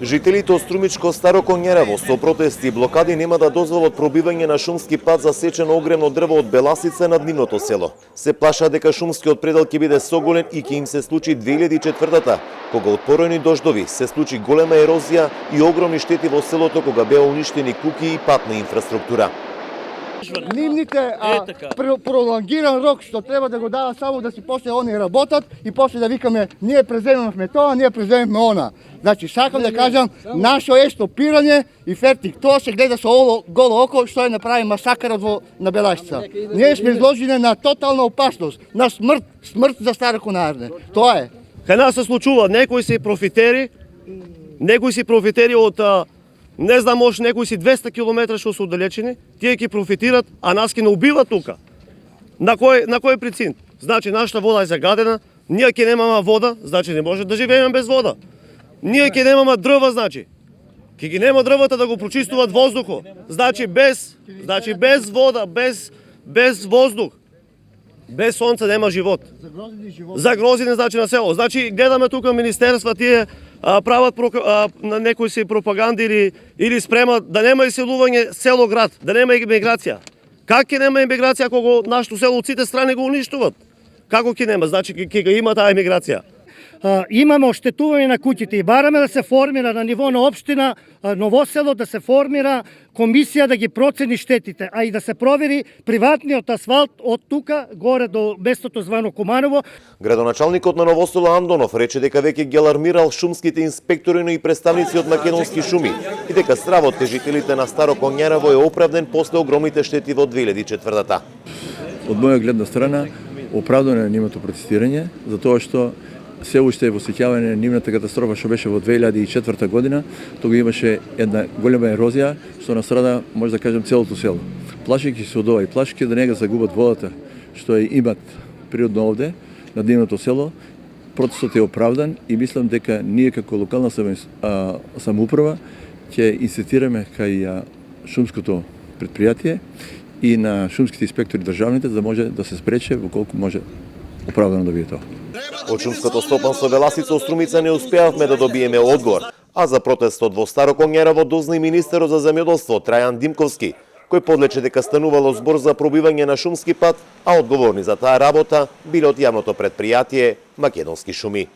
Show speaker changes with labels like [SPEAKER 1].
[SPEAKER 1] Жителите од Струмичко Старо Коњерево со протести и блокади нема да дозволат пробивање на шумски пат за сечено огремно дрво од Беласица над нивното село. Се плашат дека шумскиот предел ќе биде соголен и ќе им се случи 2004-та, кога од поройни дождови се случи голема ерозија и огромни штети во селото кога беа уништени куќи и патна инфраструктура.
[SPEAKER 2] Нивните пролонгиран рок што треба да го дава само да си после они работат и после да викаме ние преземавме тоа, ние преземавме она. Значи сакам да кажам, нашо е стопирање и фертик. Тоа се гледа со голо око што е направи масакарот на Беласица. Ние сме изложени на тотална опасност, на смрт за Старо Коњарево. Тоа е.
[SPEAKER 3] Кај нас се случува, некои си профитери од не знам, може некои си 200 км што се оддалечени, тие ќе профитират, а нас ќе не убиват тука. На кој причин? Значи нашата вода е загадена, ние ќе немаме вода, значи не може да живееме без вода. Ние ќе немаме дрва, значи. Ќе ги нема дрвата да го прочистуваат воздухот. Значи без вода, без воздух, без сонце нема живот. Загрозени значи на село. Значи гледаме тука министерства тие прават на некои си пропаганди или спремат да нема иселување село град, да нема имиграција. Как ќе нема имиграција кога нашето село од сите страни го уништуват? Како ќе нема? Значи ќе го има таа имиграција.
[SPEAKER 4] Имаме оштетување на куќите и бараме да се формира на ниво на општина Ново село, да се формира комисија да ги процени штетите, а и да се провери приватниот асфалт од тука горе до местото звано Куманово.
[SPEAKER 1] Градоначалникот на Ново село Андонов рече дека веќе ги алармирал шумските инспектори, но и представници од Македонски шуми и дека стравот кај жителите на Старо Коњерево е оправден после огромните штети во 2004-та.
[SPEAKER 5] Од моја гледна страна, оправдано е нивното протестирање, затоа што се уште во сеќавање на нивната катастрофа што беше во 2004 година, тога имаше една голема ерозија што настрада, може да кажем, целото село. Плашејќи се од ова и плашејќи да не го загубат водата што ја имат природно овде на нивното село, протестот е оправдан и мислам дека ние како локална самоуправа ќе инсистираме кај шумското предпријатие и на шумските инспектори државните за да може да се спрече во колку може оправдано да биде тоа.
[SPEAKER 1] Од шумското стопанство Беласица од Струмица не успеавме да добиеме одговор, а за протестот во Старо Коњерево дозна и министерот за земјоделство Трајан Димковски, кој подлече дека станувало збор за пробивање на шумски пат, а одговорни за таа работа биле од јавното предпријатие Македонски шуми.